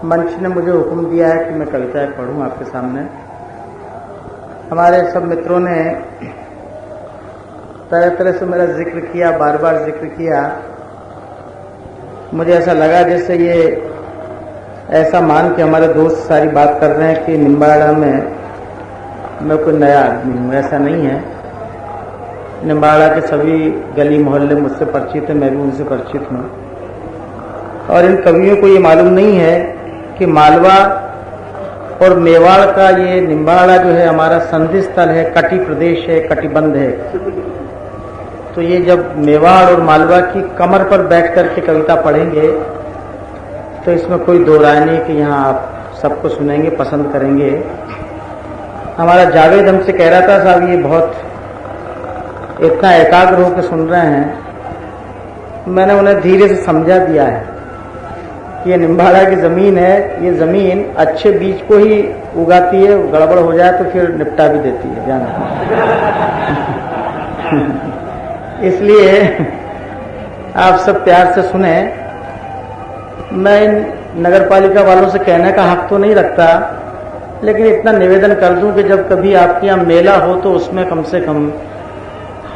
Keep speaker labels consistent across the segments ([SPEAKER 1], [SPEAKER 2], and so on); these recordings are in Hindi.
[SPEAKER 1] मंच ने मुझे हुक्म दिया है कि मैं कविताएं पढ़ूं आपके सामने। हमारे सब मित्रों ने तरह तरह से मेरा जिक्र किया, बार बार जिक्र किया। मुझे ऐसा लगा जैसे ये ऐसा मान के हमारे दोस्त सारी बात कर रहे हैं कि निम्बाड़ा में मैं कोई नया आदमी हूँ। ऐसा नहीं है। निम्बाड़ा के सभी गली मोहल्ले मुझसे परिचित हैं, मैं भी उनसे परिचित हूँ। और इन कवियों को ये मालूम नहीं है कि मालवा और मेवाड़ का ये निम्बाड़ा जो है हमारा संधि स्थल है, कटी प्रदेश है, कटिबंध है। तो ये जब मेवाड़ और मालवा की कमर पर बैठ करके कविता पढ़ेंगे तो इसमें कोई दो राय नहीं कि यहाँ आप सबको सुनेंगे, पसंद करेंगे। हमारा जावेद हमसे कह रहा था, साहब ये बहुत इतना एकाग्र होकर सुन रहे हैं। मैंने उन्हें धीरे से समझा दिया है कि ये निम्बाड़ा की जमीन है, ये जमीन अच्छे बीज को ही उगाती है, गड़बड़ हो जाए तो फिर निपटा भी देती है, जाना। इसलिए आप सब प्यार से सुने। मैं नगर पालिका वालों से कहने का हक तो नहीं रखता, लेकिन इतना निवेदन कर दूं कि जब कभी आपके यहाँ मेला हो तो उसमें कम से कम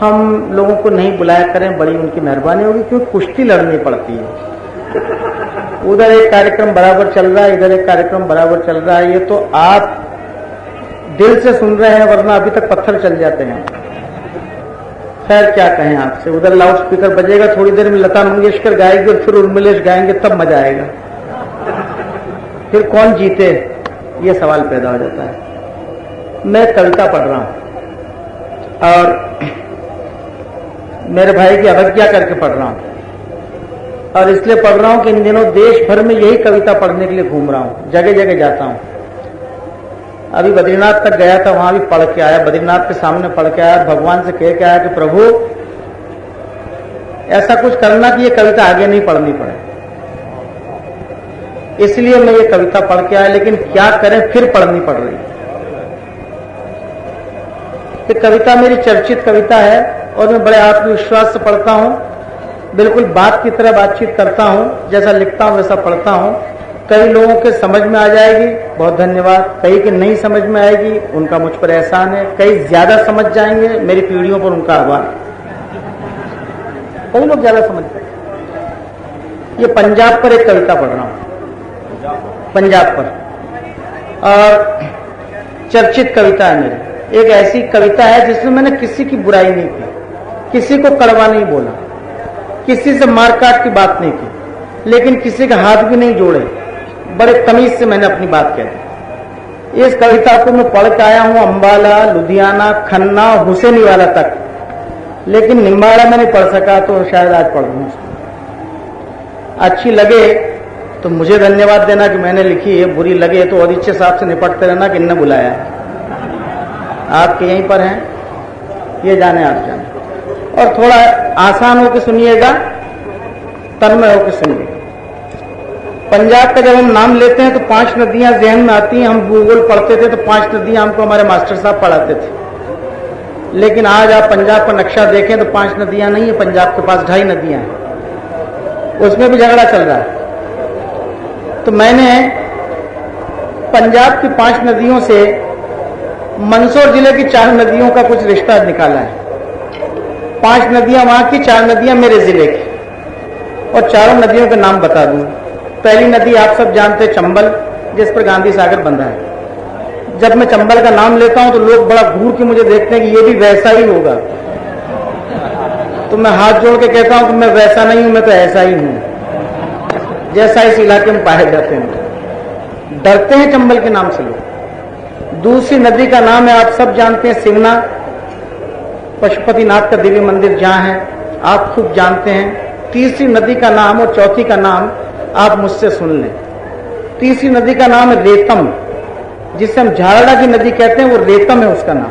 [SPEAKER 1] हम लोगों को नहीं बुलाया करें, बड़ी उनकी मेहरबानी होगी, क्योंकि कुश्ती लड़नी पड़ती है। उधर एक कार्यक्रम बराबर चल रहा है, इधर एक कार्यक्रम बराबर चल रहा है। ये तो आप दिल से सुन रहे हैं, वरना अभी तक पत्थर चल जाते हैं। खैर क्या कहें आपसे। उधर लाउड स्पीकर बजेगा, थोड़ी देर में लता मंगेशकर गाएगी और फिर उर्मिलेश गाएंगे, तब मजा आएगा। फिर कौन जीते, ये सवाल पैदा हो जाता है। मैं कविता पढ़ रहा हूं और मेरे भाई की अवज्ञा करके पढ़ रहा हूं, और इसलिए पढ़ रहा हूं कि इन दिनों देश भर में यही कविता पढ़ने के लिए घूम रहा हूं, जगह जगह जाता हूं। अभी बद्रीनाथ तक गया था, वहां भी पढ़ के आया, बद्रीनाथ के सामने पढ़ के आया, भगवान से कह के आया कि प्रभु ऐसा कुछ करना कि ये कविता आगे नहीं पढ़नी पड़े। इसलिए मैं ये कविता पढ़ के आया, लेकिन क्या करें, फिर पढ़नी पड़ रही। ये कविता मेरी चर्चित कविता है और मैं बड़े आत्मविश्वास से पढ़ता हूं, बिल्कुल बात की तरह बातचीत करता हूं, जैसा लिखता हूं वैसा पढ़ता हूं। कई लोगों के समझ में आ जाएगी, बहुत धन्यवाद। कई के नहीं समझ में आएगी, उनका मुझ पर एहसान है। कई ज्यादा समझ जाएंगे, मेरी पीढ़ियों पर उनका आभार। कई लोग ज्यादा समझ जाएंगे। ये पंजाब पर एक कविता पढ़ रहा हूं, पंजाब पर, और चर्चित कविता है मेरी। एक ऐसी कविता है जिसमें मैंने किसी की बुराई नहीं की, किसी को कड़वा नहीं बोला, किसी से मारकाट की बात नहीं की, लेकिन किसी का हाथ भी नहीं जोड़े। बड़े तमीज से मैंने अपनी बात कह दी। इस कविता को मैं पढ़ के आया हूं अंबाला, लुधियाना, खन्ना, हुसैनी वाला तक, लेकिन निम्बाड़ा में नहीं पढ़ सका, तो शायद आज पढ़ दूं। अच्छी लगे तो मुझे धन्यवाद देना कि मैंने लिखी है, बुरी लगे तो अधीक्षक साहब से निपटते रहना कि इनने बुलाया है। आपके यहीं पर हैं, ये जाने आप जाने। और थोड़ा आसान होकर सुनिएगा, तन्मय होकर सुनिएगा। पंजाब का जब हम नाम लेते हैं तो 5 नदियां जहन में आती हैं। हम भूगोल पढ़ते थे तो 5 नदियां हमको हमारे मास्टर साहब पढ़ाते थे, लेकिन आज आप पंजाब का नक्शा देखें तो 5 नदियां नहीं है, पंजाब के पास 2.5 नदियां हैं। उसमें भी झगड़ा चल रहा है। तो मैंने पंजाब की 5 नदियों से मंदसौर जिले की 4 नदियों का कुछ रिश्ता निकाला है। 5 नदियां वहां की, 4 नदियां मेरे जिले की, और चारों नदियों के नाम बता दूं। पहली नदी आप सब जानते हैं, चंबल, जिस पर गांधी सागर बंधा है। जब मैं चंबल का नाम लेता हूं तो लोग बड़ा घूर के मुझे देखते हैं कि ये भी वैसा ही होगा। तो मैं हाथ जोड़ के कहता हूं कि मैं वैसा नहीं हूं, मैं तो ऐसा ही हूं जैसा इस इलाके में पाए जाते हैं। डरते हैं चंबल के नाम से लोग। दूसरी नदी का नाम है, आप सब जानते हैं, सिवना, पशुपतिनाथ का दिव्य मंदिर जहां है, आप खूब जानते हैं। तीसरी नदी का नाम और चौथी का नाम आप मुझसे सुन लें। तीसरी नदी का नाम है रेतम, जिसे हम झारड़ा की नदी कहते हैं, वो रेतम है उसका नाम।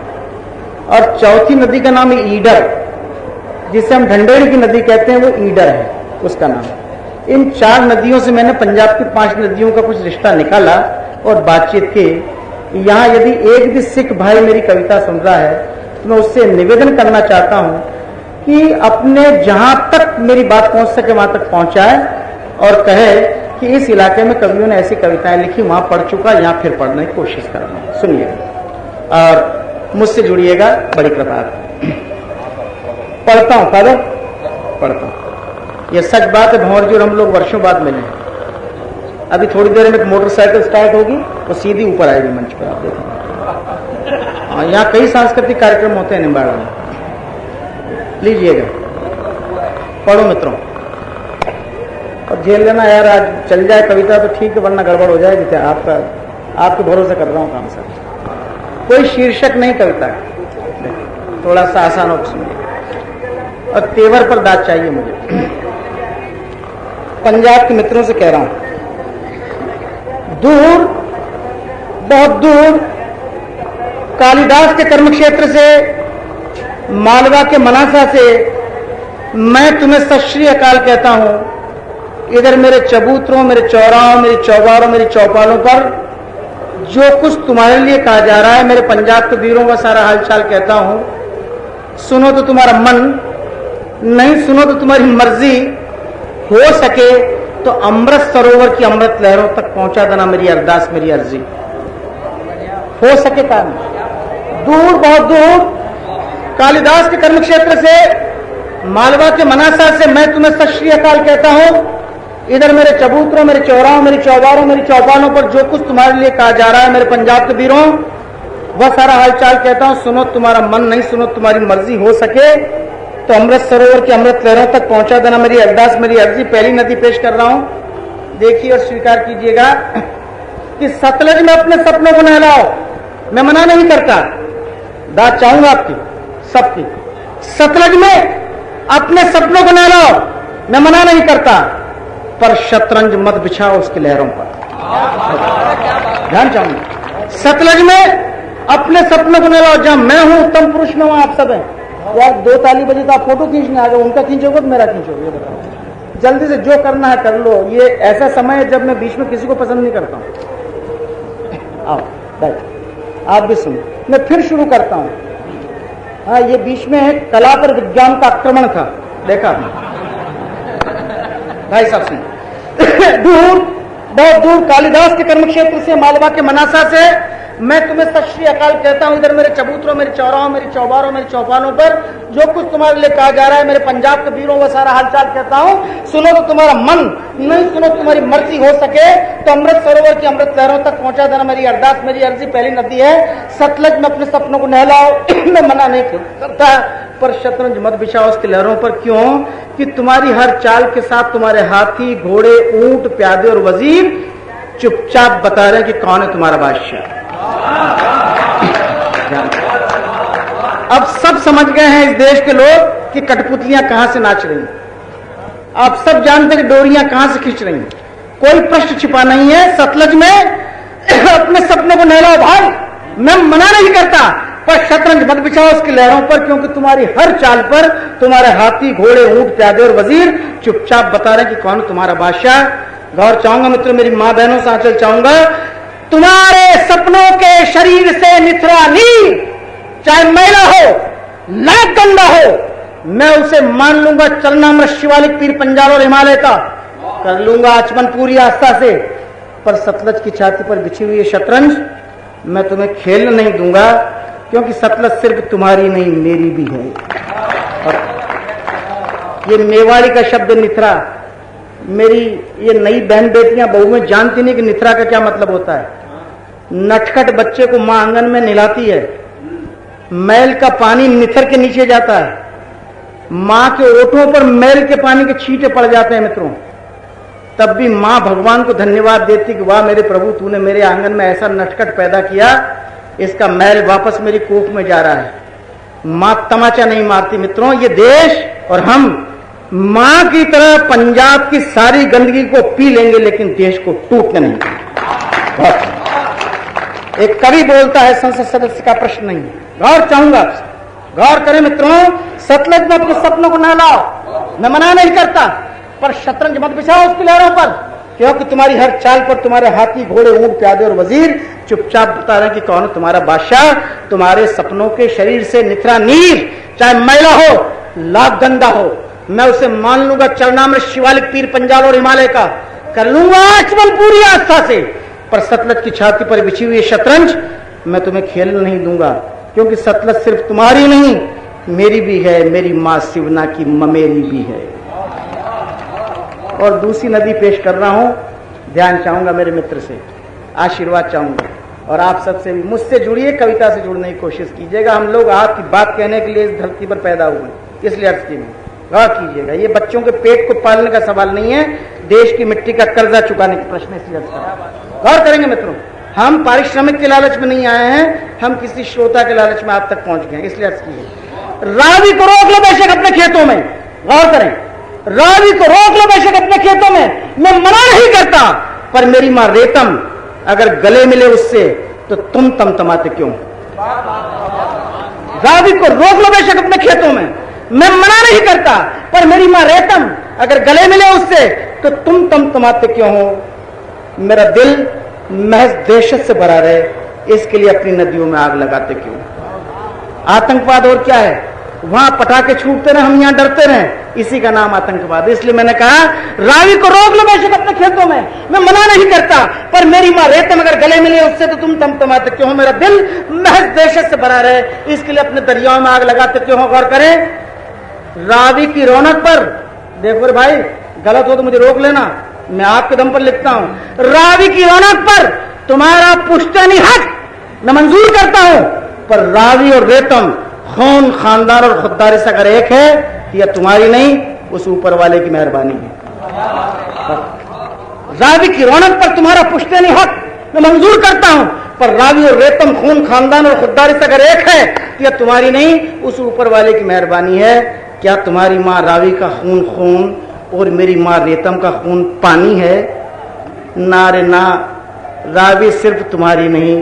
[SPEAKER 1] और चौथी नदी का नाम है ईडर, जिसे हम ढंडेरी की नदी कहते हैं, वो ईडर है उसका नाम। इन 4 नदियों से मैंने पंजाब की 5 नदियों का कुछ रिश्ता निकाला और बातचीत की। यहाँ यदि एक भी सिख भाई मेरी कविता सुन रहा है तो मैं उससे निवेदन करना चाहता हूं कि अपने जहां तक मेरी बात पहुंच सके वहां तक पहुंचाए और कहे कि इस इलाके में कवियों ने ऐसी कविताएं लिखी, वहां पढ़ चुका, यहां फिर पढ़ने की कोशिश कर रहा हूं। सुनिएगा और मुझसे जुड़िएगा, बड़ी कृपा। पढ़ता हूं पढ़ो, पढ़ता हूं। ये सच बात है, भंवर जी और हम लोग वर्षों बाद मिले हैं। अभी थोड़ी देर में एक मोटरसाइकिल स्टार्ट होगी, वो सीधी ऊपर आएगी मंच पर, आप देखेंगे। यहाँ कई सांस्कृतिक कार्यक्रम होते हैं निम्बाड़ा में, लीजिएगा, पढ़ो मित्रों। और झेल लेना यार, आज चल जाए कविता तो ठीक है, वरना गड़बड़ हो जाएगी। क्या आपके भरोसे कर रहा हूं काम सर। कोई शीर्षक नहीं कविता, थोड़ा सा आसान हो सुनिए, और तेवर पर दाद चाहिए मुझे। पंजाब के मित्रों से कह रहा हूं, दूर, बहुत दूर, कालिदास के कर्म क्षेत्र से, मालवा के मनासा से मैं तुम्हें सत श्री अकाल कहता हूं। इधर मेरे चबूतरों, मेरे चौराहों, मेरी चौबारों, मेरी चौपालों पर जो कुछ तुम्हारे लिए कहा जा रहा है, मेरे पंजाब के वीरों का सारा हालचाल कहता हूं। सुनो तो तुम्हारा मन, नहीं सुनो तो तुम्हारी मर्जी, हो सके तो अमृत सरोवर की अमृत लहरों तक पहुंचा देना मेरी अरदास, मेरी अर्जी। हो सके काम, दूर, बहुत दूर, कालिदास के कर्म क्षेत्र से, मालवा के मनासा से मैं तुम्हें सत श्री अकाल कहता हूं। इधर मेरे चबूतरों, मेरे चौराहों, मेरी चौबारों, मेरी चौपालों पर जो कुछ तुम्हारे लिए कहा जा रहा है, मेरे पंजाब के वीरों, वह सारा हालचाल कहता हूं। सुनो तुम्हारा मन, नहीं सुनो तुम्हारी मर्जी, हो सके तो अमृत सरोवर की अमृत लहरों तक पहुंचा देना मेरी अरदास, मेरी अर्जी। पहली नदी पेश कर रहा हूं, देखिए और स्वीकार कीजिएगा कि सतलज में अपने सपनों को नहलाओ। मैं मना नहीं करता, दाद चाहूंगा आपकी सबकी। सतलज में अपने सपनों को नहलाओ, मैं मना नहीं करता, पर शतरंज मत बिछाओ उसकी लहरों पर। ध्यान चाहूंगा, सतलज में अपने सपनों को नहलाओ। जहां मैं हूं उत्तम पुरुष में, वहां आप सब हैं। यार 2 ताली बजे तो आप फोटो खींचने आ गए, उनका खींचोगे तो मेरा खींचोगे, ये बताओ। जल्दी से जो करना है कर लो। ये ऐसा समय है जब मैं बीच में किसी को पसंद नहीं करता हूं। आओ बैठ, आप भी सुनो, मैं फिर शुरू करता हूं। हाँ, ये बीच में कला पर विज्ञान का आक्रमण था, देखा भाई साहब सुनिए। दूर, बहुत दूर, कालिदास के कर्म क्षेत्र से, मालवा के मनासा से मैं तुम्हें सत श्री अकाल कहता हूं। इधर मेरे चबूतरों, मेरे चौराहों, मेरी चौबारों, मेरी चौपालों पर जो कुछ तुम्हारे लिए कहा जा रहा है, मेरे पंजाब के वीरों का सारा हालचाल कहता हूं। सुनो तो तुम्हारा मन, नहीं सुनो तुम्हारी मर्जी, हो सके तो अमृत सरोवर की अमृत लहरों तक पहुंचा देना मेरी अरदास, मेरी अर्जी। पहली नदी है सतलज में अपने सपनों को नहलाओ, मैं मना नहीं करता, पर शतरंज मत बिछाओ उसकी लहरों पर। क्यों कि तुम्हारी हर चाल के साथ तुम्हारे हाथी, घोड़े, ऊंट, प्यादे और वजीर चुपचाप बता रहे हैं कि कौन है तुम्हारा बादशाह। अब सब समझ गए हैं इस देश के लोग कि कठपुतलियां कहां से नाच रही हैं। आप सब जानते हैं कि डोरियां कहां से खींच रही हैं। कोई प्रश्न छिपा नहीं है। सतलज में अपने सपनों को नहलाओ भाई, मैं मना नहीं करता, पर शतरंज मत बिछाओ उसकी लहरों पर। क्योंकि तुम्हारी हर चाल पर तुम्हारे हाथी, घोड़े, ऊंट, प्यादे और वजीर चुपचाप बता रहे हैं कि कौन तुम्हारा बादशाह। गौर चाहूंगा मित्रों, मेरी मां बहनों से आंचल चाहूंगा, तुम्हारे सपनों के शरीर से निथरा नीर, चाहे मैला हो, लाख गंदा हो, मैं उसे मान लूंगा चरणामृत शिवालिक पीर पंजाल और हिमालय का, कर लूंगा आचमन पूरी आस्था से। पर सतलज की छाती पर बिछी हुई शतरंज मैं तुम्हें खेलने नहीं दूंगा, क्योंकि सतलज सिर्फ तुम्हारी नहीं मेरी भी है। और ये मेवाड़ी का शब्द निथरा, मेरी ये नई बहन बेटियां बहू में जानती नहीं कि निथरा का क्या मतलब होता है। नटखट बच्चे को मां आंगन में नहलाती है, मैल का पानी निथर के नीचे जाता है, मां के ओठों पर मैल के पानी के छींटे पड़ जाते हैं मित्रों, तब भी मां भगवान को धन्यवाद देती कि वाह मेरे प्रभु, तूने मेरे आंगन में ऐसा नटखट पैदा किया, इसका मैल वापस मेरी कोख में जा रहा है। मां तमाचा नहीं मारती मित्रों। ये देश और हम मां की तरह पंजाब की सारी गंदगी को पी लेंगे, लेकिन देश को टूटने नहीं देंगे। एक कवि बोलता है, संसद सदस्य का प्रश्न नहीं। गौर चाहूंगा आपसे, गौर करें मित्रों। सतलज में अपने सपनों को नहलाओ, मैं मना नहीं करता, पर शतरंज मत बिछाओ उसकी लहरों पर। क्योंकि तुम्हारी हर चाल पर तुम्हारे हाथी, घोड़े, ऊंट, प्यादे और वजीर चुपचाप बता रहे हैं कि कौन तुम्हारा बादशाह। तुम्हारे सपनों के शरीर से निथरा नीर, चाहे मैला हो, लाख गंदा हो, मैं उसे मान लूंगा चरणामृत शिवालिक पीर पंजाल और हिमालय का, कर लूंगा आचमन पूरी आस्था से, पर सतलज की छाती पर बिछी हुई शतरंज मैं तुम्हें खेल नहीं दूंगा, क्योंकि सतलज सिर्फ तुम्हारी नहीं मेरी भी है, मेरी मां शिवना की ममेरी भी है। और दूसरी नदी पेश कर रहा हूं, ध्यान चाहूंगा मेरे मित्र से, आशीर्वाद चाहूंगा, और आप सबसे भी मुझसे जुड़िए, कविता से जुड़ने की कोशिश कीजिएगा। हम लोग आपकी बात कहने के लिए इस धरती पर पैदा हुए, इसलिए अर्ज की गौर कीजिएगा। ये बच्चों के पेट को पालने का सवाल नहीं है, देश की मिट्टी का कर्जा चुकाने का प्रश्न है, इसलिए अर्ज कर गौर करेंगे मित्रों। हम पारिश्रमिक के लालच में नहीं आए हैं, हम किसी श्रोता के लालच में आप तक पहुंच गए, इसलिए अर्ज की है। रावी को रोक लो बेशक अपने खेतों में, गौर करें, रावी को रोक लो बेशक अपने खेतों में, मैं मना नहीं करता, पर मेरी मां रेतम अगर गले मिले उससे तो तुम तमतमाते क्यों? रावी को रोक लो बेशक अपने खेतों में, मैं मना नहीं करता, पर मेरी मां रेतम अगर गले मिले उससे तो तुम तमतमाते क्यों हो? मेरा दिल महज दहशत से भरा रहे, इसके लिए अपनी नदियों में आग लगाते क्यों? आतंकवाद और क्या है? वहां पटाखे छूटते रहे, हम यहां डरते रहे, इसी का नाम आतंकवाद। इसलिए मैंने कहा रावी को रोक लो बेशक अपने खेतों में, मैं मना नहीं करता, पर मेरी मां रेतम अगर गले मिले उससे तो तुम तमतमाते क्यों हो? मेरा दिल महज दहशत से भरा रहे, इसके लिए अपने दरियाओं में आग लगाते क्यों हो? गौर करें, रावी की रौनक पर, देखो भाई गलत हो तो मुझे रोक लेना, मैं आपके दम पर लिखता हूं, रावी की रौनक पर तुम्हारा पुश्तैनी हक मैं मंजूर करता हूं, पर रावी और रेतम खून खानदान और खुददारी से अगर एक है तो यह तुम्हारी नहीं उस ऊपर वाले की मेहरबानी है। रावी की रौनक पर तुम्हारा पुश्तैनी हक मैं मंजूर करता हूं, पर रावी और रेतम खून खानदान और खुददारी से अगर एक है तो यह तुम्हारी नहीं उस ऊपर वाले की मेहरबानी है। क्या तुम्हारी मां रावी का खून खून और मेरी मां रेतम का खून पानी है? ना रे ना, रावी सिर्फ तुम्हारी नहीं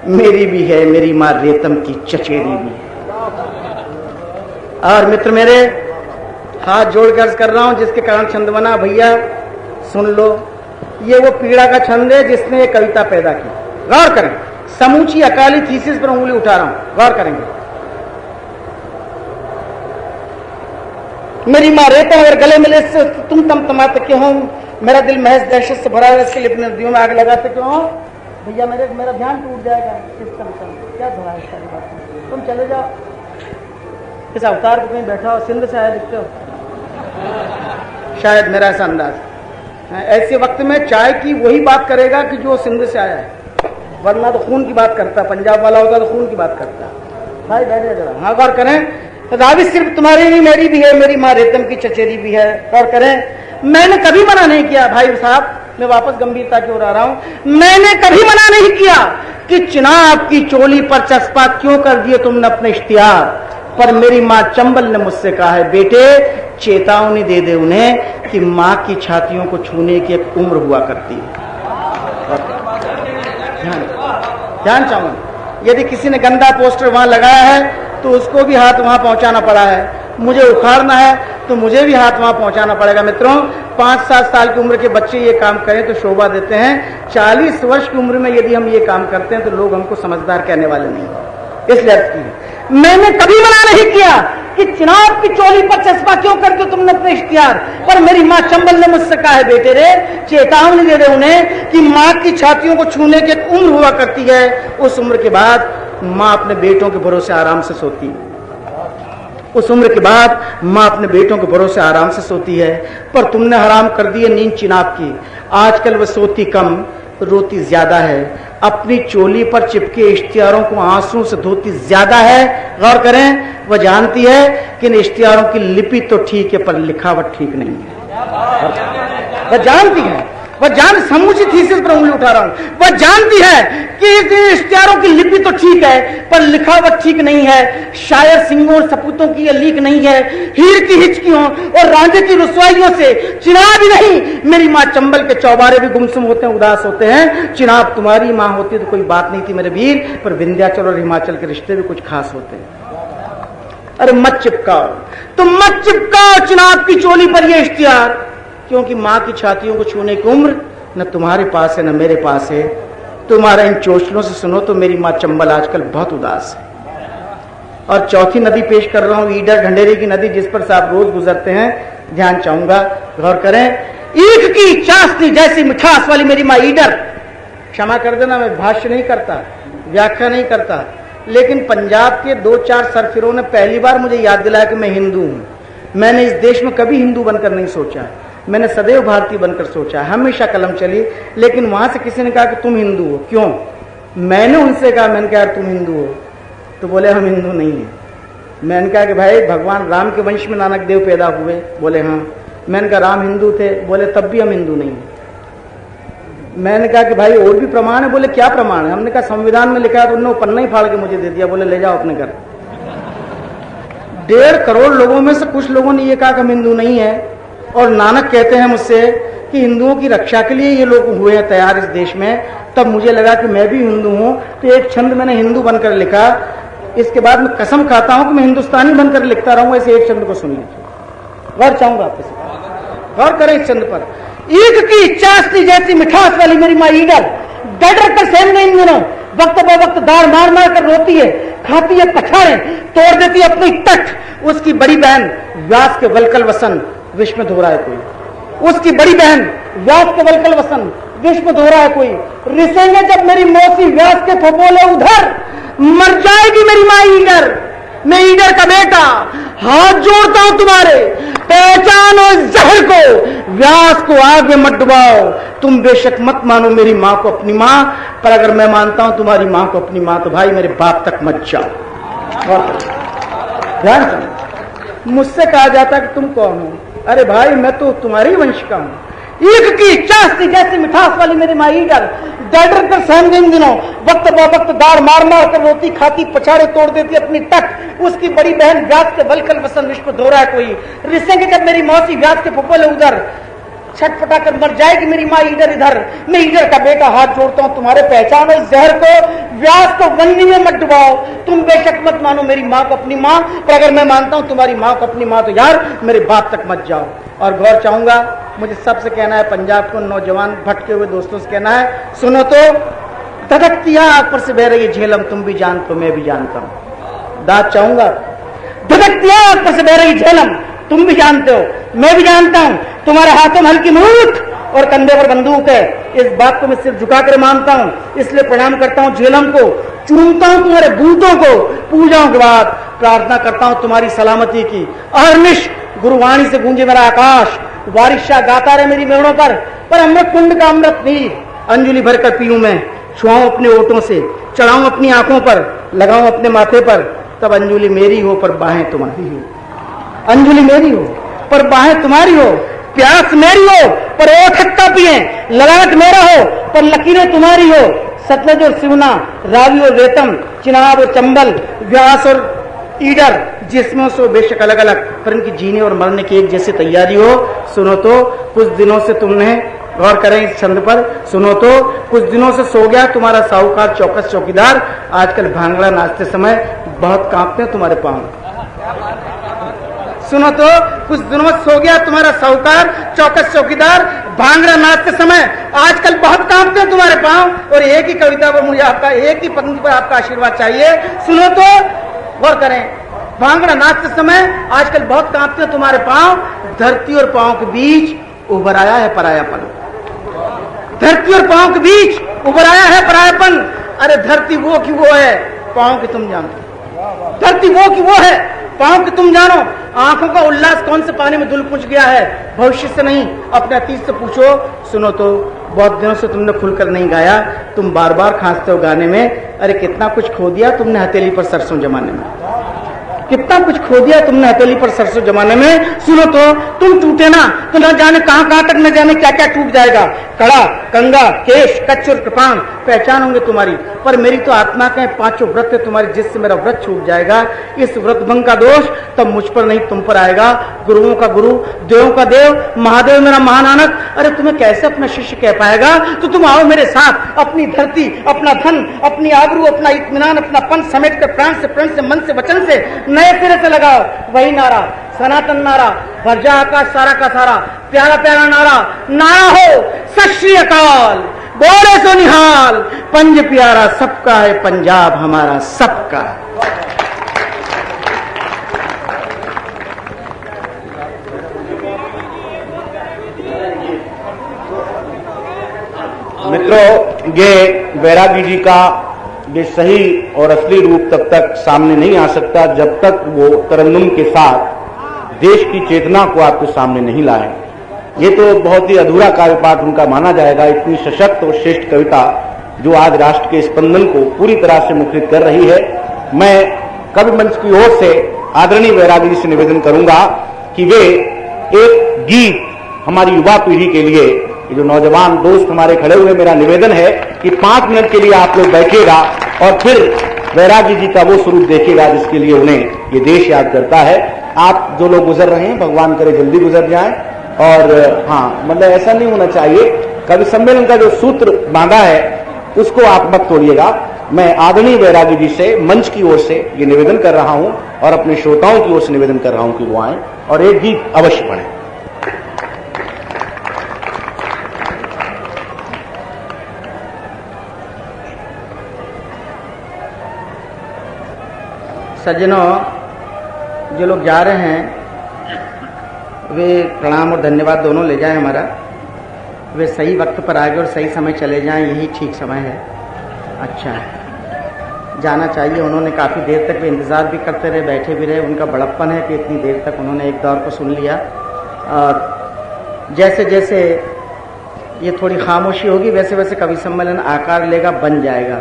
[SPEAKER 1] मेरी भी है, मेरी मां रेतम की चचेरी भी है। और मित्र मेरे, हाथ जोड़ कर अर्ज कर रहा हूं, जिसके कारण छंद बना, भैया सुन लो, ये वो पीड़ा का छंद है जिसने ये कविता पैदा की। गौर करें, समूची अकाली थीसिस पर उंगली उठा रहा हूं, गौर करेंगे। मेरी मां रेतम अगर गले मिले से तुम तमतमाते क्यों हो? मेरा दिल महज दहशत से भरा है, इसके लिए अपनी नदियों में आग लगाते क्यों हो? भैया मेरा ध्यान टूट जाएगा इस कविता में, क्या धरा है सारी बात, तुम चले जाओ, इस अवतार को कहीं बैठा हो, सिंध से आया दिखते हो, शायद मेरा ऐसा अंदाज है। ऐसे वक्त में चाय की वही बात करेगा कि जो सिंध से आया है, वरना तो खून की बात करता, पंजाब वाला होता तो खून की बात करता। भाई बैठे जरा, हाँ गौर करें, रावी सिर्फ तुम्हारी नहीं मेरी भी है, मेरी मां रेतम की चचेरी भी है। गौर करें, मैंने कभी मना नहीं किया भाई साहब, मैं वापस गंभीरता की ओर आ रहा हूं, मैंने कभी मना नहीं किया कि चिनाब की चोली पर चस्पा क्यों कर दिए तुमने अपने इश्तिहार, पर मेरी मां चंबल ने मुझसे कहा है बेटे चेतावनी दे दे उन्हें कि मां की छातियों को छूने की एक उम्र हुआ करती है। ध्यान चाहूंगा, यदि किसी ने गंदा पोस्टर वहां लगाया है तो उसको भी हाथ वहां पहुंचाना पड़ा है, मुझे उखाड़ना है तो मुझे भी हाथ वहां पहुंचाना पड़ेगा। मित्रों, 5-7 साल की उम्र के बच्चे ये काम करें तो शोभा देते हैं, 40 वर्ष की उम्र में यदि हम ये काम करते हैं तो लोग हमको समझदार कहने वाले नहीं। इसलिए अर्ज की, मैंने कभी मना नहीं किया कि चिनाब की चोली पर चस्पा क्यों करते हो तुमने अपने इख्तियार, पर मेरी मां चंबल ने मुझसे कहा है बेटे रे चेतावनी दे दे उन्हें कि मां की छातियों को छूने की एक उम्र हुआ करती है, उस उम्र के बाद मां अपने बेटों के भरोसे आराम से सोती है, उस उम्र के बाद मां अपने बेटों के भरोसे आराम से सोती है, पर तुमने हराम कर दी है नींद चिनाब की। आजकल वह सोती कम रोती ज्यादा है, अपनी चोली पर चिपके इश्तिहारों को आंसुओं से धोती ज्यादा है। गौर करें, वह जानती है कि इन इश्तिहारों की लिपि तो ठीक है पर लिखावट ठीक नहीं है। वह जानती है, वह जान समूची थीसिस पर उंगली उठा रहा हूं, वह जानती है कि इश्तिहारों की लिपि तो ठीक है पर लिखावट ठीक नहीं है, शायर सिंहों और सपूतों की यह लीक नहीं है, हीर की हिचकियों और रांझे की रुसवाइयों से चिनाब ही नहीं मेरी मां चंबल के चौबारे भी गुमसुम होते हैं, उदास होते हैं। चिनाब तुम्हारी मां होती तो कोई बात नहीं थी मेरे वीर, पर विंध्याचल और हिमाचल के रिश्ते भी कुछ खास होते हैं। अरे मत चिपकाओ, तुम मत चिपकाओ चिनाब की चोली पर यह इश्तिहार, क्योंकि मां की छातियों को छूने की उम्र न तुम्हारे पास है न मेरे पास है। तुम्हारा इन चोचलों से सुनो तो मेरी मां चंबल आजकल बहुत उदास है। और चौथी नदी पेश कर रहा हूं, ईडर ढंढेरी की नदी, जिस पर से आप रोज गुजरते हैं, ध्यान चाहूंगा, गौर करें। ईख की चाशनी जैसी मिठास वाली मेरी माँ ईडर। क्षमा कर देना, मैं भाष्य नहीं करता, व्याख्या नहीं करता, लेकिन पंजाब के 2-4 सरफिरों ने पहली बार मुझे याद दिलाया कि मैं हिंदू हूं। मैंने इस देश में कभी हिंदू बनकर नहीं सोचा, मैंने सदैव भारतीय बनकर सोचा, हमेशा कलम चली। लेकिन वहां से किसी ने कहा कि तुम हिंदू हो, क्यों? मैंने उनसे कहा, मैंने कहा तुम हिंदू हो? तो बोले हम हिंदू नहीं है। मैंने कहा कि भाई भगवान राम के वंश में नानक देव पैदा हुए? बोले हाँ। मैंने कहा राम हिंदू थे? बोले तब भी हम हिंदू नहीं है। मैंने कहा कि भाई और भी प्रमाण है? बोले क्या प्रमाण है? हमने कहा संविधान में लिखा है। तो उन्होंने पन्ना ही फाड़ के मुझे दे दिया, बोले ले जाओ अपने घर। 1.5 करोड़ लोगों में से कुछ लोगों ने ये कहा कि हम हिंदू नहीं है, और नानक कहते हैं मुझसे कि हिंदुओं की रक्षा के लिए ये लोग हुए हैं तैयार इस देश में। तब मुझे लगा कि मैं भी हिंदू हूं, तो एक छंद मैंने हिंदू बनकर लिखा। इसके बाद मैं कसम खाता हूं कि मैं हिंदुस्तानी बनकर लिखता रहूंगा। इस एक छंद को सुन लीजिए, गौर चाहूंगा आपसे, गौर करें इस छंद पर। ईख की चाशनी जैसी मिठास वाली मेरी माँ ईडर, डर कर सहन नहीं दिनों, वक्त ब वक्त दार मार मार कर रोती है, खाती है पछाड़े, तोड़ देती है अपनी तट। उसकी बड़ी बहन व्यास के वलकल वसन विश्व में धो रहा है कोई। उसकी बड़ी बहन व्यास के वलकल वसन विश्व में धो रहा है कोई। रिसेंगे जब मेरी मौसी व्यास के फपोले उधर, मर जाएगी मेरी माँ ईडर। मैं ईडर का बेटा, हाथ जोड़ता हूं तुम्हारे, पहचानो इस जहर को, व्यास को आग में मत डुबाओ। तुम बेशक मत मानो मेरी मां को अपनी मां, पर अगर मैं मानता हूं तुम्हारी मां को अपनी मां, तो भाई मेरे बाप तक मत जाओ। ध्यान से मुझसे कहा जाता कि तुम कौन हो? अरे भाई मैं तो तुम्हारे ही वंश का हूं। ईख की चाशनी जैसी मिठास वाली मेरी माँ ईडर, डर कर सहन इन दिनों, वक्त ब वक्त दार मार मार कर रोती, खाती पछाड़े, तोड़ देती अपनी तट। उसकी बड़ी बहन व्यास के वलकल वसन विश्व धो रहा है कोई। रिसेंगे जब मेरी मौसी व्यास के फपोले उधर, छटपटा कर मर जाएगी मेरी माँ ईडर इधर। मैं ईडर का बेटा, हाथ जोड़ता हूं तुम्हारे, पहचानो इस जहर को, व्यास को वन्नी में मत डुबाओ। तुम बेशक मत मानो मेरी माँ को अपनी माँ, पर अगर मैं मानता हूं तुम्हारी माँ को अपनी माँ, तो यार मेरे बाप तक मत जाओ। और गौर चाहूंगा, मुझे सबसे कहना है, पंजाब को नौजवान भटके हुए दोस्तों से कहना है, सुनो तो, धधकती आग पर से बह रही है झेलम, तुम भी जानते हो मैं भी जानता हूं। दाद चाहूंगा, धधकती आग पर से बह रही झेलम, तुम भी जानते हो मैं भी जानता हूं। तुम्हारे हाथों में हल्की मूठ और कंधे पर बंदूक है, इस बात को मैं सिर्फ झुकाकर मानता हूं। इसलिए प्रणाम करता हूं झेलम को, चूमता हूं तुम्हारे बूटों को, पूजाओं के बाद प्रार्थना करता हूं तुम्हारी सलामती की। अहर्निश गुरुवाणी से गूंजे मेरा आकाश, बारिशा गाता रहे मेरी मेड़ों पर अमृत कुंड का अमृत नीर अंजुलि भरकर पीऊं मैं, छुआऊं अपने ओठों से, चढ़ाऊं अपनी आंखों पर, लगाऊं अपने माथे पर, तब अंजुलि मेरी हो पर बाहें तुम्हारी हो। अंजुलि मेरी हो पर बाहें तुम्हारी हो, प्यास मेरी हो पर ओठ हक्का पिए, ललाट मेरा हो पर लकीरें तुम्हारी हो। सतलज और सिवना, रावी और रेतम, चिनाब और चंबल, व्यास और ईडर, जिसमें से बेशक अलग अलग, पर इनकी जीने और मरने की एक जैसी तैयारी हो। सुनो तो, कुछ दिनों से तुमने, गौर करें इस छंद पर, सुनो तो, कुछ दिनों से सो गया तुम्हारा साहूकार चौकस चौकीदार, आजकल भांगड़ा नाचते समय बहुत कांपते हैं तुम्हारे पांव। सुनो तो, कुछ दिनों में सो गया तुम्हारा साहूकार चौकस चौकीदार, भांगड़ा नाचते समय आजकल बहुत कांपते हैं तुम्हारे पांव। और एक ही कविता पर मुझे आपका, एक ही पंक्ति पर आपका आशीर्वाद चाहिए। सुनो तो, गौर करें, भांगड़ा नाचते समय आजकल बहुत कांपते हैं तुम्हारे पांव, धरती और पांव के बीच उभर आया है परायापन। धरती और पांव के बीच उभर आया है परायापन। अरे धरती वो की वो है, पांव की तुम जानो। धरती वो की वो है, पांव की तुम जानो। आंखों का उल्लास कौन से पानी में धुल पूछ गया है, भविष्य से नहीं अपने अतीत से पूछो। सुनो तो, बहुत दिनों से तुमने खुलकर नहीं गाया, तुम बार बार खांसते हो गाने में। अरे कितना कुछ खो दिया तुमने हथेली पर सरसों जमाने में, कितना कुछ खो दिया तुमने हथेली पर सरसों जमाने में। सुनो तो, तुम टूटे ना तो न जाने कहां कहां तक, न जाने क्या क्या टूट जाएगा। कड़ा, कंगा, केश, कच्च और कृपाण पहचान होंगे तुम्हारी, पर मेरी तो आत्मा के 5 व्रत है तुम्हारी, जिससे मेरा व्रत छूट जाएगा। इस व्रत भंग का दोष तब मुझ पर नहीं तुम पर आएगा। गुरुओं का गुरु, देवों का देव, महादेव मेरा महानानक, अरे तुम्हें कैसे अपना शिष्य कह पाएगा। तो तुम आओ मेरे साथ, अपनी धरती, अपना धन, अपनी आबरू, अपना इत्मीनान, अपना पंथ समेट कर प्राण से, प्रण से, मन से, वचन से नए सिरे से लगाओ वही नारा, सनातन नारा, भर जा आकाश सारा का सारा, प्यारा प्यारा नारा, नारा हो सत श्री अकाल, बोले सो निहाल, पंज प्यारा सबका है, पंजाब हमारा सबका।
[SPEAKER 2] मित्रों, ये बैरागी जी का ये सही और असली रूप तब तक सामने नहीं आ सकता जब तक वो तरन्नुम के साथ देश की चेतना को आपके सामने नहीं लाए। ये तो बहुत ही अधूरा कार्यपाठ उनका माना जाएगा। इतनी सशक्त और श्रेष्ठ कविता जो आज राष्ट्र के स्पंदन को पूरी तरह से मुखरित कर रही है। मैं कवि मंच की ओर से आदरणीय बैरागी जी से निवेदन करूंगा कि वे एक गीत हमारी युवा पीढ़ी के लिए, ये जो नौजवान दोस्त हमारे खड़े हुए, मेरा निवेदन है कि 5 मिनट के लिए आप लोग बैठिएगा और फिर बैरागी जी का वो स्वरूप देखिएगा जिसके लिए उन्हें ये देश याद करता है। आप जो लोग गुजर रहे हैं, भगवान करे जल्दी गुजर जाएं। और हाँ, मतलब ऐसा नहीं होना चाहिए। कवि सम्मेलन का जो सूत्र बांधा है उसको आप मत तोड़िएगा। मैं आदरणीय बैरागी जी से मंच की ओर से ये निवेदन कर रहा हूं और अपने श्रोताओं की ओर से निवेदन कर रहा हूं कि वो आए और एक गीत अवश्य पढ़ें।
[SPEAKER 1] सज्जनों, जो लोग जा रहे हैं वे प्रणाम और धन्यवाद दोनों ले जाएं हमारा। वे सही वक्त पर आगे और सही समय चले जाएं, यही ठीक समय है। अच्छा है, जाना चाहिए। उन्होंने काफ़ी देर तक भी इंतज़ार भी करते रहे, बैठे भी रहे। उनका बड़प्पन है कि इतनी देर तक उन्होंने एक दौर को सुन लिया। और जैसे जैसे ये थोड़ी खामोशी होगी वैसे वैसे कवि सम्मेलन आकार लेगा, बन जाएगा।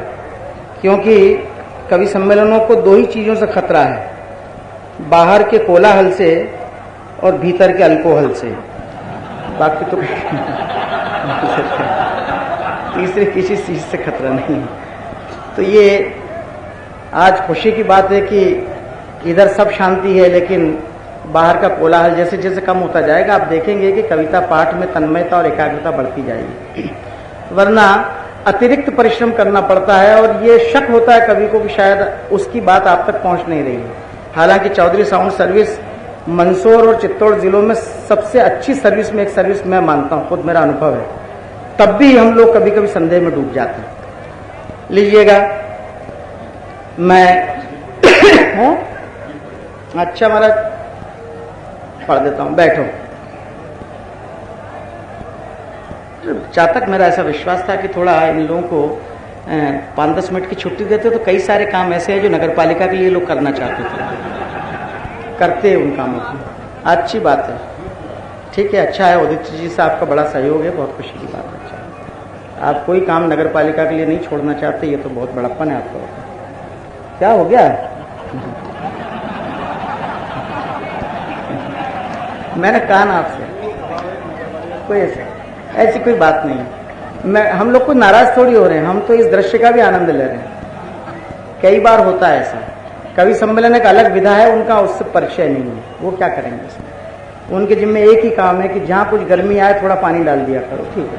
[SPEAKER 1] क्योंकि कवि सम्मेलनों को 2 ही चीज़ों से खतरा है, बाहर के कोलाहल से और भीतर के अल्कोहल से। बाकी तो तीसरे किसी चीज़ से खतरा नहीं है। तो ये आज खुशी की बात है कि इधर सब शांति है, लेकिन बाहर का कोलाहल जैसे जैसे कम होता जाएगा आप देखेंगे कि कविता पाठ में तन्मयता और एकाग्रता बढ़ती जाएगी। वरना अतिरिक्त परिश्रम करना पड़ता है और ये शक होता है कवि को कि शायद उसकी बात आप तक पहुंच नहीं रही है। हालांकि चौधरी साउंड सर्विस मंदसौर और चित्तौड़ जिलों में सबसे अच्छी सर्विस में एक सर्विस मैं मानता हूं, खुद मेरा अनुभव है। तब भी हम लोग कभी कभी संदेह में डूब जाते हैं। लीजिएगा, मैं अच्छा महाराज पढ़ देता हूं, बैठो। जहाँ तक मेरा ऐसा विश्वास था कि थोड़ा इन लोगों को 5-10 मिनट की छुट्टी देते तो कई सारे काम ऐसे हैं जो नगर पालिका के लिए लोग करना चाहते थे, करते उन कामों को। अच्छी बात है, ठीक है, अच्छा है। उदित जी से आपका बड़ा सहयोग है, बहुत खुशी की बात है। अच्छा, आप कोई काम नगर पालिका के लिए नहीं छोड़ना चाहते, ये तो बहुत बड़प्पन है आपका। क्या हो गया? मैंने कहा ना आपसे, कोई ऐसी कोई बात नहीं। हम लोग को नाराज थोड़ी हो रहे हैं, हम तो इस दृश्य का भी आनंद ले रहे हैं। कई बार होता है ऐसा, कवि सम्मेलन एक अलग विधा है, उनका उससे परिचय नहीं है, वो क्या करेंगे इसमें। उनके जिम्मे एक ही काम है कि जहां कुछ गर्मी आए थोड़ा पानी डाल दिया करो, ठीक है।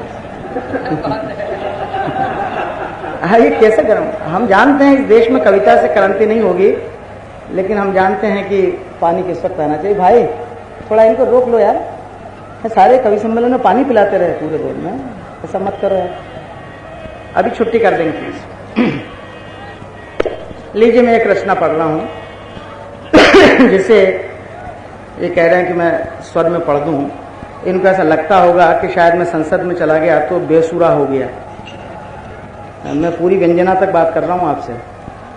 [SPEAKER 1] हाँ, ये कैसे गर्म, हम जानते हैं इस देश में कविता से क्रांति नहीं होगी, लेकिन हम जानते हैं कि पानी किस वक्त आना चाहिए। भाई थोड़ा इनको रोक लो यार, सारे कवि सम्मेलन में पानी पिलाते रहे पूरे दिन में, ऐसा मत करो यार। अभी छुट्टी कर देंगे प्लीज। लीजिए, मैं एक रचना पढ़ रहा हूं जिसे ये कह रहे हैं कि मैं स्वर में पढ़ दूं। इनको ऐसा लगता होगा कि शायद मैं संसद में चला गया तो बेसुरा हो गया। मैं पूरी व्यंजना तक बात कर रहा हूं आपसे।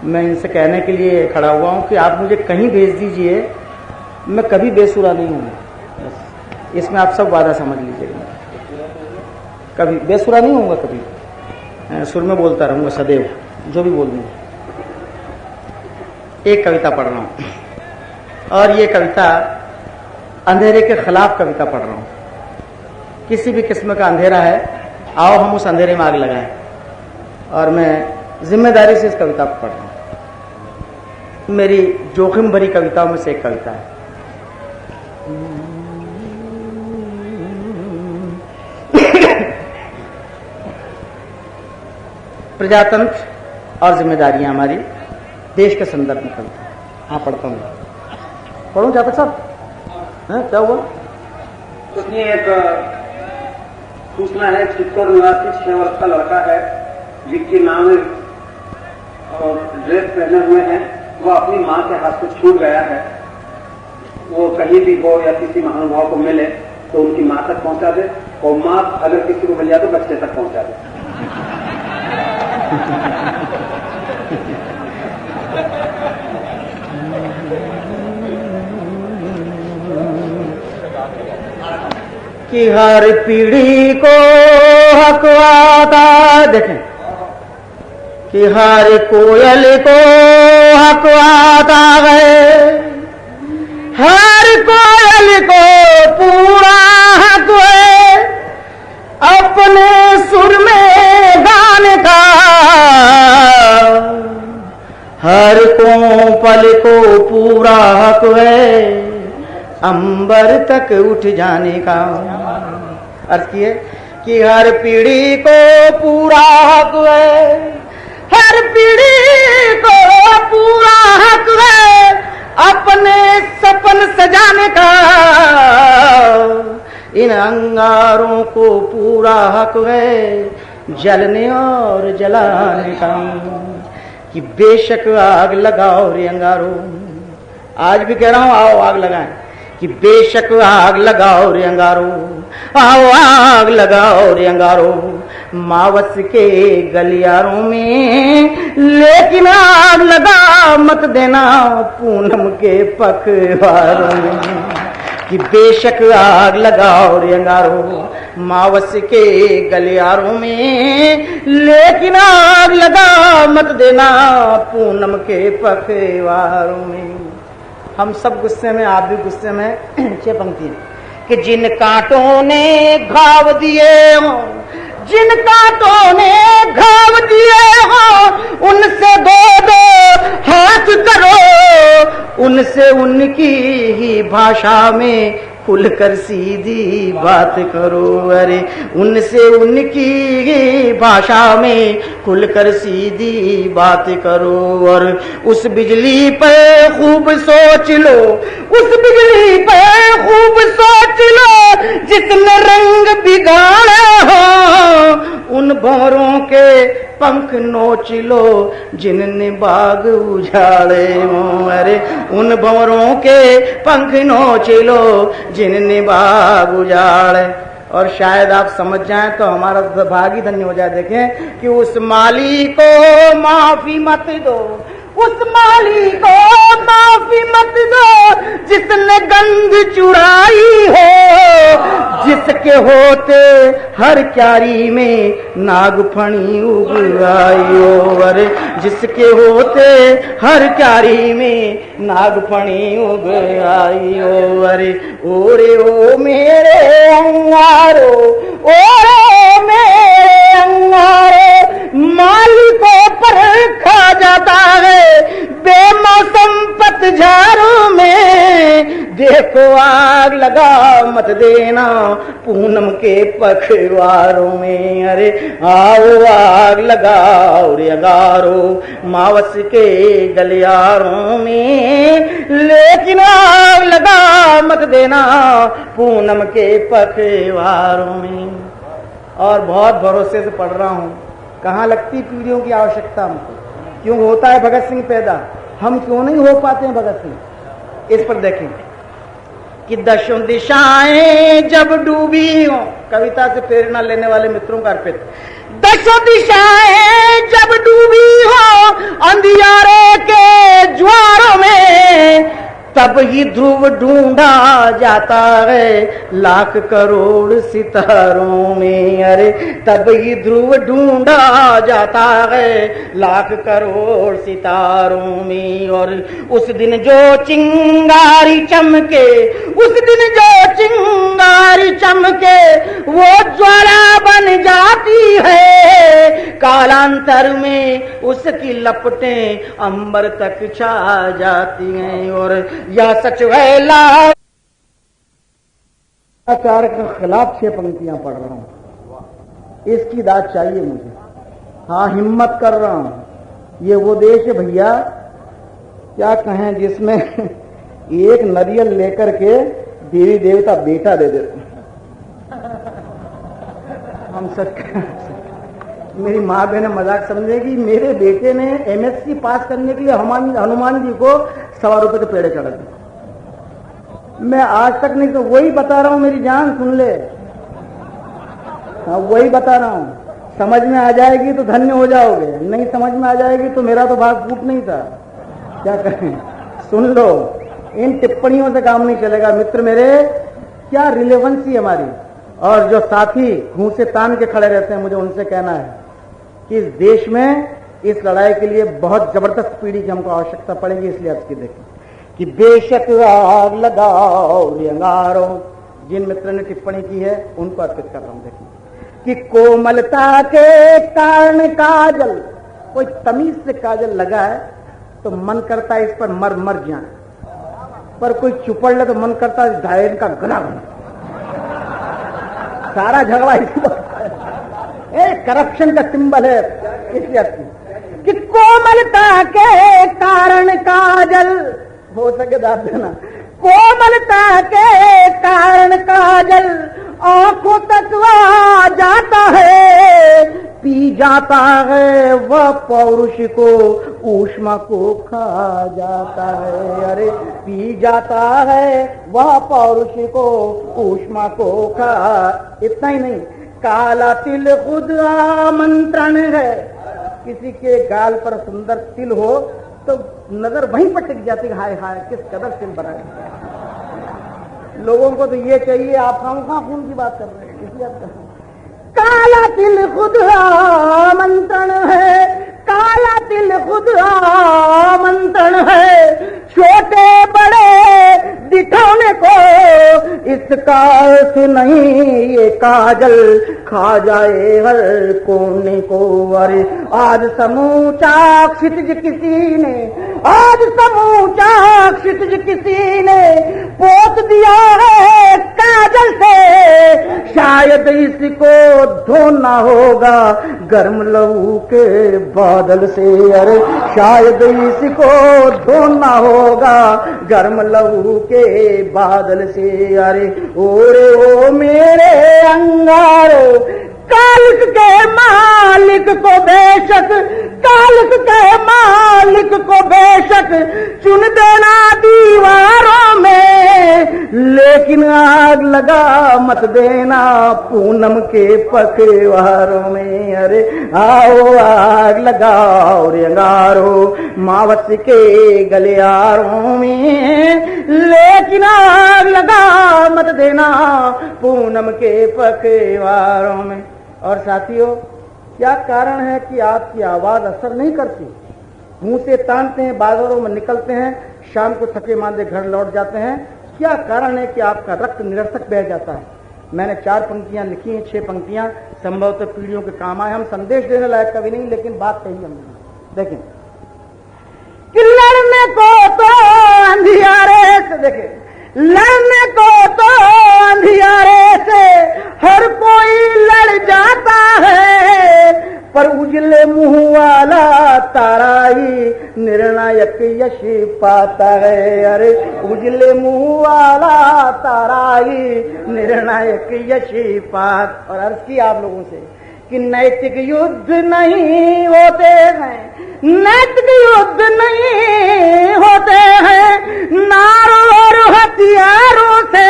[SPEAKER 1] मैं इनसे कहने के लिए खड़ा हुआ हूं कि आप मुझे कहीं भेज दीजिए, मैं कभी बेसुरा नहीं हूं। इसमें आप सब वादा समझ लीजिएगा, कभी बेसुरा नहीं होऊंगा, कभी सुर में बोलता रहूंगा सदैव, जो भी बोलूंगा। एक कविता पढ़ रहा हूं और ये कविता अंधेरे के खिलाफ कविता पढ़ रहा हूं। किसी भी किस्म का अंधेरा है, आओ हम उस अंधेरे में आग लगाएं। और मैं जिम्मेदारी से इस कविता को पढ़ रहा हूं। मेरी जोखिम भरी कविताओं में से एक कविता है। प्रजातंत्र और जिम्मेदारियां हमारी, देश के संदर्भ में कविता। हाँ, पढ़ता हूँ, पढ़ूं जातक साहब? क्या हुआ?
[SPEAKER 3] उसमें एक सूचना है, चित्तौड़ निवासी 6 वर्ष का लड़का है, जिसके नाम और ड्रेस पहने हुए हैं। वो अपनी मां के हाथ से छूट गया है। वो कहीं भी हो या किसी महानुभाव को मिले तो उनकी मां तक पहुंचा दे, और मां अगर किसी को मिल जाए तो बच्चे तक पहुंचा दे।
[SPEAKER 1] कि हर पीढ़ी को हक आता, देखें कि हर कोयल को हक आता है, हर कोयल को पूरा हक है अपने सुर में गाने का, हर कोपल को पूरा हक है अंबर तक उठ जाने का। अर्थ ये कि हर पीढ़ी को पूरा हक है, हर पीढ़ी को पूरा हक है अपने सपन सजाने का, इन अंगारों को पूरा हक है जलने और जलाने का। कि बेशक आग लगाओ रे अंगारों, आज भी कह रहा हूं आओ आग लगाएं, कि बेशक आग लगाओ रे अंगारों, आओ आग लगाओ रे अंगारों मावस के गलियारों में, लेकिन आग लगा मत देना पूनम के पखवारों में। कि बेशक आग लगाओ रे अंगारों मावस के गलियारों में, लेकिन आग लगा मत देना पूनम के पखवारों में। हम सब गुस्से में, आप भी गुस्से में। 6 पंक्तियां कि जिन कांटों ने घाव दिए हो, जिन कांटों ने घाव दिए हो उनसे दो हाथ करो, उनसे उनकी ही भाषा में खुलकर सीधी बात करो। अरे उनसे उनकी ही भाषा में खुलकर सीधी बात करो। और उस बिजली पर खूब सोच लो, उस बिजली पर खूब सोच लो जिसने रंग बिगाड़ा हो, उन भंवरों के पंख नोच लो जिनने बाग उजाड़े हो। अरे उन भंवरों के पंख नोच लो जिनने बाग उजाड़े। और शायद आप समझ जाएं तो हमारा भाग ही धन्य हो जाए। देखें कि उस माली को माफी मत दो, उस माली को माफी मत दो जिसने गंध चुराई हो, जिसके होते हर क्यारी में नागफणी उग आई हो। अरे जिसके होते हर क्यारी में नागफणी उग आई हो। अरे ओरे ओ मेरे अंगारो, ओरे मेरे अंगारो मालिकों पर खा जाता है बेमौसम पतझारों में। देखो आग लगा मत देना पूनम के पखवारों में। अरे आओ आग लगाओ रे अंगारो मावस के गलियारों में, लेकिन आग लगा मत देना पूनम के पखवारों में। और बहुत भरोसे से पढ़ रहा हूं, कहाँ लगती पीढ़ियों की आवश्यकता हमको, क्यों होता है भगत सिंह पैदा, हम क्यों नहीं हो पाते हैं भगत सिंह। इस पर देखें कि दशों दिशाएं जब डूबी हो, कविता से प्रेरणा लेने वाले मित्रों का अर्पित। दशों दिशाएं जब डूबी हो अंधियारे के ज्वारों में, तब ही ध्रुव ढूंढा जाता है लाख करोड़ सितारों में। अरे तब ही ध्रुव ढूंढा जाता है लाख करोड़ सितारों में। और उस दिन जो चिंगारी चमके, उस दिन जो चिंगारी चमके वो ज्वाला बन जाती है, कालांतर में उसकी लपटें अंबर तक छा जाती हैं। और यह सच है लाचार के खिलाफ 6 पंक्तियां पढ़ रहा हूं, इसकी दाद चाहिए मुझे। हाँ हिम्मत कर रहा हूं। ये वो देश है भैया, क्या कहें, जिसमें एक नरियल लेकर के देवी देवता बेटा दे देते। हम सच, मेरी माँ बहन मजाक समझेगी, मेरे बेटे ने MSc पास करने के लिए हनुमान जी को 100 रुपए के पेड़े चढ़ा दिए। मैं आज तक नहीं, तो वही बता रहा हूं मेरी जान, सुन ले। हाँ वही बता रहा हूं, समझ में आ जाएगी तो धन्य हो जाओगे, नहीं समझ में आ जाएगी तो मेरा तो भाग फूट नहीं था। क्या करें, सुन लो, इन टिप्पणियों से काम नहीं चलेगा मित्र मेरे। क्या रिलेवेंसी हमारी, और जो साथी घूंसे तान के खड़े रहते हैं, मुझे उनसे कहना है कि इस देश में इस लड़ाई के लिए बहुत जबरदस्त पीढ़ी की हमको आवश्यकता पड़ेगी। इसलिए आज की देखें कि बेशक आग लगाओ अंगारों, जिन मित्र ने टिप्पणी की है उनको अर्पित कर रहा हूं। देखें कि कोमलता के कारण काजल, कोई तमीज से काजल लगा है तो मन करता है इस पर मर मर जाए, पर कोई चुपड़ ले तो मन करता है ढाई का गला बना। सारा झगड़ा इसी बात है, करप्शन का सिंबल है। इसलिए कि कोमलता के कारण काजल, हो सके दाद देना, कोमलता के कारण काजल आंखों तक आ जाता है, पी जाता है वह पौरुष को ऊष्मा को खा जाता है। अरे पी जाता है वह पौरुष को ऊष्मा को खा। इतना ही नहीं, काला तिल खुद आमंत्रण है। किसी के गाल पर सुंदर तिल हो तो नजर वहीं पर टिक जाती है, हाय हाय किस कदर तिल बना है। लोगों को तो ये चाहिए, आप कहां खून की बात कर रहे हैं। इसलिए आप काला तिल खुद आमंत्रण है, काला तिल खुद आमंत्रण है, छोटे बड़े दिखाने को इसका अर्थ नहीं, ये काजल खा जाए हर कोने को। अरे आज समूचा क्षितिज किसी ने, आज समूचा क्षितिज किसी ने पोत दिया है काजल से, शायद इसको धोना होगा गर्म लहू के बादल से। अरे शायद इसको धोना होगा गर्म लहू के बादल से। अरे ओरे ओ मेरे अंगारों, कालिक के मालिक को बेशक, कालिक के मालिक को बेशक चुन देना दीवारों में, लेकिन आग लगा मत देना पूनम के पखवारों में। अरे आओ आग लगाओ रे अंगारों मावस के गलियारों में, लेकिन आग लगा मत देना पूनम के पखवारों में। और साथियों, क्या कारण है कि आपकी आवाज असर नहीं करती? मुंह से तानते हैं, बाजारों में निकलते हैं, शाम को थके मांदे घर लौट जाते हैं। क्या कारण है कि आपका रक्त निरर्थक बह जाता है? मैंने 4 पंक्तियां लिखी हैं, 6 पंक्तियां संभवतः पीढ़ियों के काम आए। हम संदेश देने लायक कभी नहीं, लेकिन बात कही हमने। देखें कि लड़ने को तो अंधियारे से, देखें लड़ने को तो अंधियारे से हर कोई लड़ जाता है, पर उजले मुंह वाला तारा ही निर्णायक यश पाता है। अरे उजले मुंह वाला तारा ही निर्णायक यश पात। और अर्ज की आप लोगों से कि नैतिक युद्ध नहीं होते हैं, नैतिक युद्ध नहीं होते हैं नारों और हथियारों से,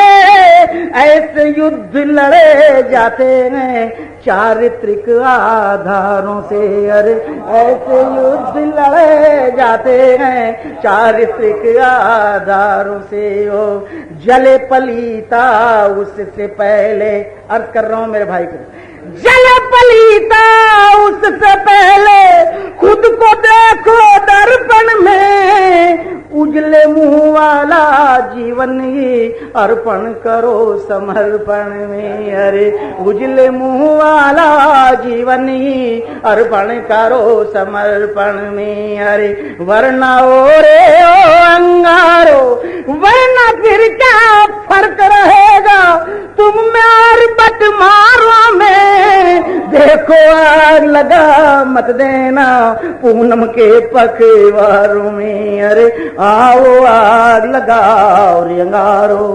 [SPEAKER 1] ऐसे युद्ध लड़े जाते हैं चारित्रिक आधारों से। अरे ऐसे युद्ध लड़े जाते हैं चारित्रिक आधारों से। ओ जले पलीता उससे पहले, अर्ज कर रहा हूं मेरे भाई को, जल पलीता उससे पहले खुद को देखो दर्पण में, उजले मुंह वाला जीवन ही अर्पण करो समर्पण में। अरे उजले मुंह वाला जीवन ही अर्पण करो समर्पण में। अरे वरना ओ रे ओ अंगारो, वरना फिर क्या फर्क रहेगा तुम में और बट मारो में। देखो आग लगा मत देना पूनम के पखवारों में। अरे आओ आग लगाओ रे अंगारो।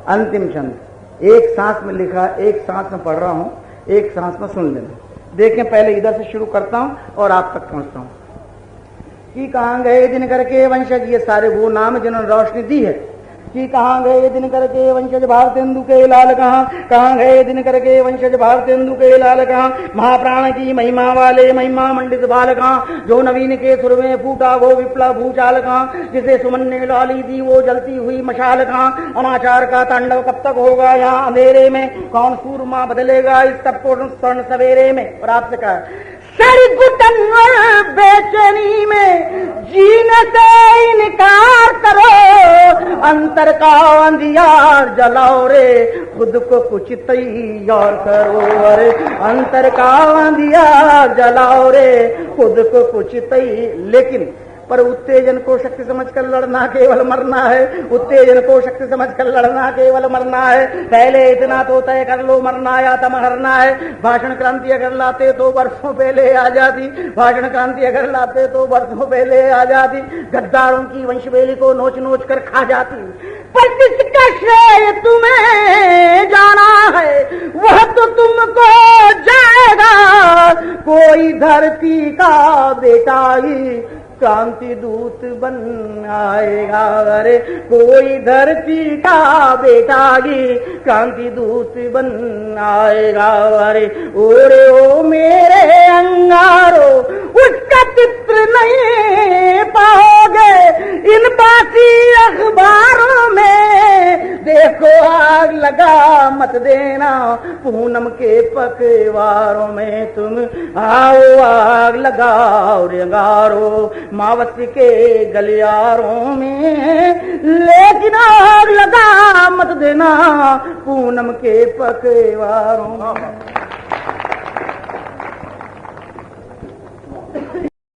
[SPEAKER 1] अंतिम छंद एक सांस में लिखा, एक सांस में पढ़ रहा हूं, एक सांस में सुन लेना। देखें, पहले इधर से शुरू करता हूं और आप तक पहुंचता हूं। कि कहां गए दिन करके वंशज, ये सारे वो नाम जिन्होंने रोशनी दी है। कि कहाँ गए दिनकर के वंशज भारतेंदु के लाल, कहाँ गए दिनकर के वंशज भारतेंदु के लाल, कहाँ महाप्राण की महिमा वाले महिमा मंडित बाल, कहाँ जो नवीन के सुर में फूटा वो विप्लव भूचाल, कहाँ जिसे सुमन ने डाली थी वो जलती हुई मशाल, कहाँ अनाचार का तांडव कब तक होगा यहाँ अंधेरे में, कौन सूरमा बदलेगा इस सबको स्वर्ण सवेरे में। और आपसे कहा सरगुटन बेचैनी में जीने से इनकार करो, अंतर का अंधियार जलाओ रे खुद को कुछ तैयार करो, अरे अंतर का अंधियार जलाओ रे खुद को कुछ लेकिन पर उत्तेजन को शक्ति समझकर लड़ना केवल मरना है, उत्तेजन को शक्ति समझकर लड़ना केवल मरना है। पहले इतना तो तय कर लो मरना या तमरना है। भाषण क्रांति अगर लाते तो वर्षों पहले आ जाती, भाषण क्रांति अगर लाते तो वर्षों पहले आ जाती, गद्दारों की वंशवेली को नोच नोच कर खा जाती। पर जिसका श्रेय तुम्हें जाना है वह तो तुमको जाएगा, कोई धरती का बेटा ही क्रांति दूत बन आएगा, अरे कोई धरती का बेटा ही क्रांति दूत बन आएगा, अरे ओरे ओ मेरे अंगारो उसका चित्र नहीं पाओगे इन बासी अखबारों में, देखो आग लगा मत देना पूनम के पखवारों में, तुम आओ आग लगाओ रे अंगारो मावस के गलियारों में, लेकिन आग लगा मत देना पूनम के पखवारों में।